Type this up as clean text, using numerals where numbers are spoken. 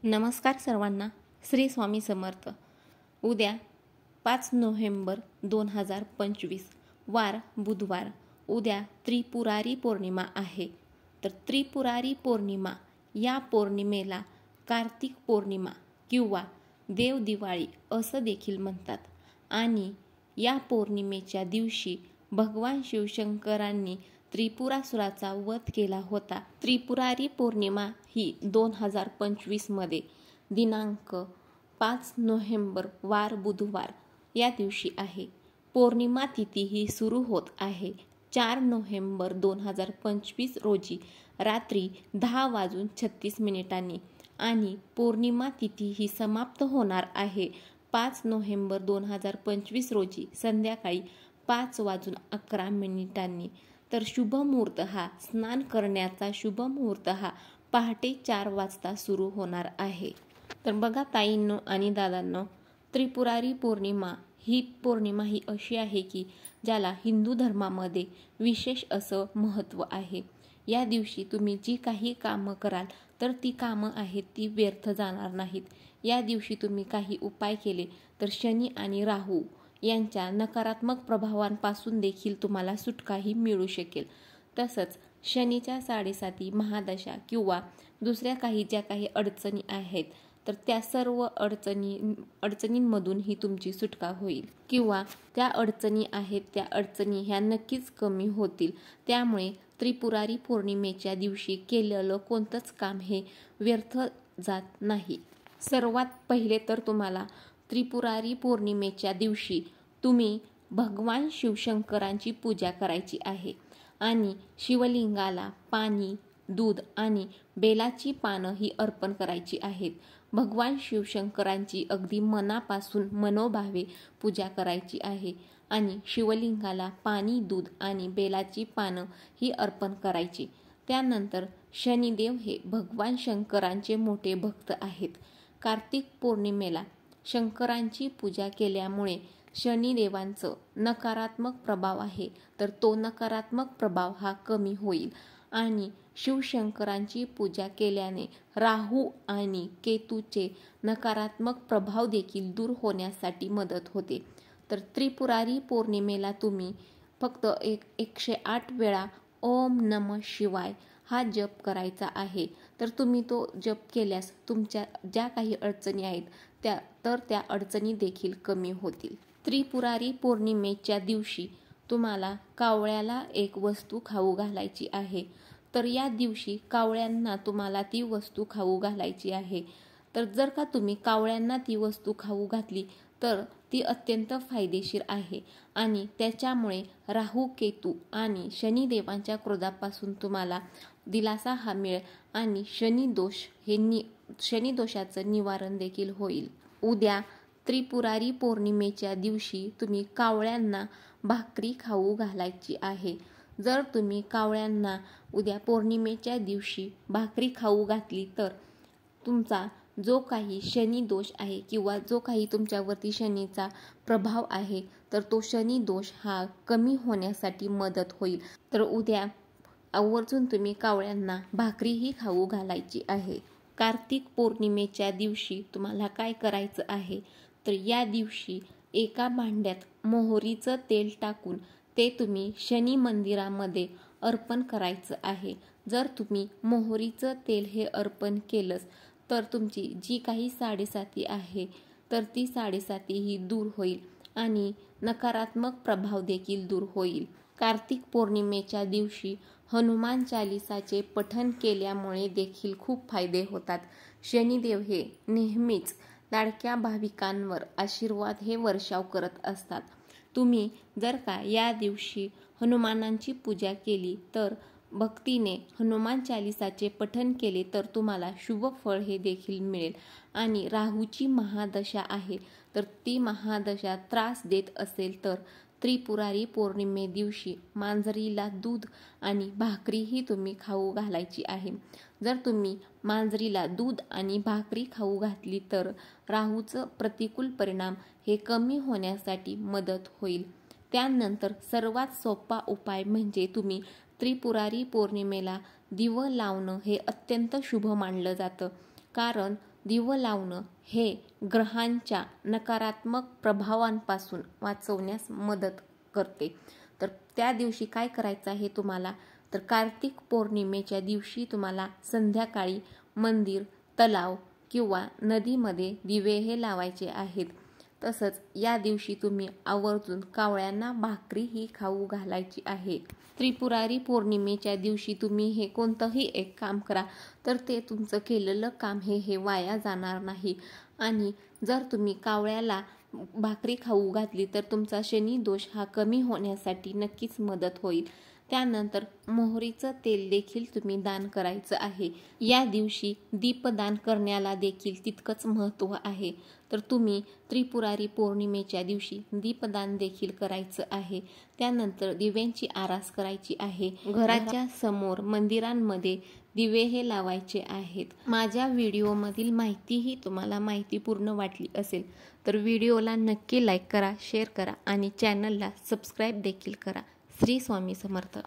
नमस्कार सर्वांना. श्री स्वामी समर्थ. उद्या 5 नोव्हेंबर 2025 वार बुधवार. उद्या त्रिपुरारी पौर्णिमा आहे. तर त्रिपुरारी पौर्णिमा या पौर्णिमेला कार्तिक पौर्णिमा किंवा देव दिवाळी असं देखील म्हणतात. आणि या पौर्णिमेच्या दिवशी भगवान शिवशंकरांनी त्रिपुरासुराचा वध केला होता. त्रिपुरारी पौर्णिमा ही 2025 मध्ये दिनांक 5 नोव्हेंबर वार बुधवार या दिवशी आहे. पौर्णिमा तिथी ही सुरू होत आहे 4 नोव्हेंबर 2025 रोजी रात्री 10:36 आणि पौर्णिमा तिथी ही समाप्त होणार आहे 5 नोव्हेंबर 2025 रोजी संध्याकाळी 5:11. तर शुभ मुहूर्त हा स्नान करण्याचा शुभ मुहूर्त हा पहाटे 4 वाजता सुरू होणार आहे. तर बघा ताईंनो आणि दादांनो, त्रिपुरारी पौर्णिमा ही अशी आहे की ज्याला हिंदू धर्मामध्ये विशेष असं महत्त्व आहे. या दिवशी तुम्ही जी काही कामं कराल तर ती कामं आहेत ती व्यर्थ जाणार नाहीत. या दिवशी तुम्ही काही उपाय केले तर शनी आणि राहू यांच्या नकारात्मक प्रभावांपासून देखील तुम्हाला सुटकाही मिळू शकेल. तसंच शनीच्या 7.5 महादशा किंवा दुसऱ्या ज्या काही अडचणी आहेत तर त्या सर्व अडचणींमधूनही तुमची सुटका होईल किंवा त्या अडचणी आहेत त्या अडचणी ह्या नक्कीच कमी होतील. त्यामुळे त्रिपुरारी पौर्णिमेच्या दिवशी केलेलं कोणतंच काम हे व्यर्थ जात नाही. सर्वात पहिले तर तुम्हाला त्रिपुरारी पौर्णिमेच्या दिवशी तुम्ही भगवान शिवशंकरांची पूजा करायची आहे आणि शिवलिंगाला पाणी, दूध आणि बेलाची पानं ही अर्पण करायची आहेत. भगवान शिवशंकरांची अगदी मनापासून मनोभावे पूजा करायची आहे आणि शिवलिंगाला पाणी, दूध आणि बेलाची पानं ही अर्पण करायची. त्यानंतर शनिदेव हे भगवान शंकरांचे मोठे भक्त आहेत. कार्तिक पौर्णिमेला शंकरांची पूजा केल्यामुळे शनिदेवांचं नकारात्मक प्रभाव आहे तर तो नकारात्मक प्रभाव हा कमी होईल आणि शिवशंकरांची पूजा केल्याने राहू आणि केतूचे नकारात्मक प्रभाव देखील दूर होण्यासाठी मदत होते. तर त्रिपुरारी पौर्णिमेला तुम्ही फक्त 108 वेळा ओम नमः शिवाय हा जप करायचा आहे. तर तुम्ही तो जप केल्यास तुमच्या ज्या काही अडचणी आहेत त्या अडचणी देखील कमी होतील. त्रिपुरारी पौर्णिमेच्या दिवशी तुम्हाला कावळ्याला एक वस्तू खाऊ घालायची आहे. तर या दिवशी कावळ्यांना तुम्हाला ती वस्तू खाऊ घालायची आहे. तर जर का तुम्ही कावळ्यांना ती वस्तू खाऊ घातली तर ती अत्यंत फायदेशीर आहे आणि त्याच्यामुळे राहू, केतू आणि शनिदेवांच्या क्रोधापासून तुम्हाला दिलासा हा मिळेल आणि शनिदोषाचं निवारण देखील होईल. उद्या त्रिपुरारी पौर्णिमेच्या दिवशी तुम्ही कावळ्यांना भाकरी खाऊ घालायची आहे. जर तुम्ही कावळ्यांना उद्या पौर्णिमेच्या दिवशी भाकरी खाऊ घातली तर तुमचा जो काही शनी दोष आहे किंवा जो काही तुमच्यावरती शनीचा प्रभाव आहे तर तो शनी दोष हा कमी होण्यासाठी मदत होईल. तर उद्या आवर्जून तुम्ही कावळ्यांना भाकरीही खाऊ घालायची आहे. कार्तिक पौर्णिमेच्या दिवशी तुम्हाला काय करायचं आहे तर या दिवशी एका भांड्यात मोहरीचं तेल टाकून ते तुम्ही शनी मंदिरामध्ये अर्पण करायचं आहे. जर तुम्ही मोहरीचं तेल हे अर्पण केलंस तर तुमची जी काही 7.5 आहे तर ती 7.5 ही दूर होईल आणि नकारात्मक प्रभाव देखील दूर होईल. कार्तिक पौर्णिमेच्या दिवशी हनुमान चालीसाचे पठण केल्यामुळे देखील खूप फायदे होतात. शनिदेव हे नेहमीच लाडक्या भाविकांवर आशीर्वाद हे वर्षाव करत असतात. तुम्ही जर का या दिवशी हनुमानांची पूजा केली तर भक्तीने हनुमान चालीसाचे पठण केले तर तुम्हाला शुभ फळ हे देखील मिळेल. आणि राहूची महादशा आहे तर ती महादशा त्रास देत असेल तर त्रिपुरारी पौर्णिमे दिवशी मांजरीला दूध आणि भाकरीही तुम्ही खाऊ घालायची आहे. जर तुम्ही मांजरीला दूध आणि भाकरी खाऊ घातली तर राहूचं प्रतिकूल परिणाम हे कमी होण्यासाठी मदत होईल. त्यानंतर सर्वात सोपा उपाय म्हणजे तुम्ही त्रिपुरारी पौर्णिमेला दिवं लावणं हे अत्यंत शुभ मानलं जातं. कारण दिवं लावणं हे ग्रहांच्या नकारात्मक प्रभावांपासून वाचवण्यास मदत करते. तर त्या दिवशी काय करायचं आहे तुम्हाला, तर कार्तिक पौर्णिमेच्या दिवशी तुम्हाला संध्याकाळी मंदिर, तलाव किंवा नदीमध्ये दिवे हे लावायचे आहेत. तसंच या दिवशी तुम्ही आवर्जून कावळ्यांना भाकरी ही खाऊ घालायची आहे. त्रिपुरारी पौर्णिमेच्या दिवशी तुम्ही हे कोणतंही एक काम करा तर ते तुमचं केलेलं काम हे वाया जाणार नाही. आणि जर तुम्ही कावळ्याला भाकरी खाऊ घातली तर तुमचा शनी दोष हा कमी होण्यासाठी नक्कीच मदत होईल. त्यानंतर मोहरीचं तेल देखील तुम्ही दान करायचं आहे. या दिवशी दीपदान करण्याला देखील तितकंच महत्त्व आहे. तर तुम्ही त्रिपुरारी पौर्णिमेच्या दिवशी दीपदान देखील करायचं आहे. त्यानंतर दिव्यांची आरास करायची आहे. घराच्या समोर मंदिरांमध्ये दिवे हे लावायचे आहेत. माझ्या व्हिडिओमधील माहिती ही तुम्हाला माहितीपूर्ण वाटली असेल तर व्हिडिओला नक्की लाईक करा, शेअर करा आणि चॅनलला सबस्क्राईब देखील करा. श्री स्वामी समर्थ.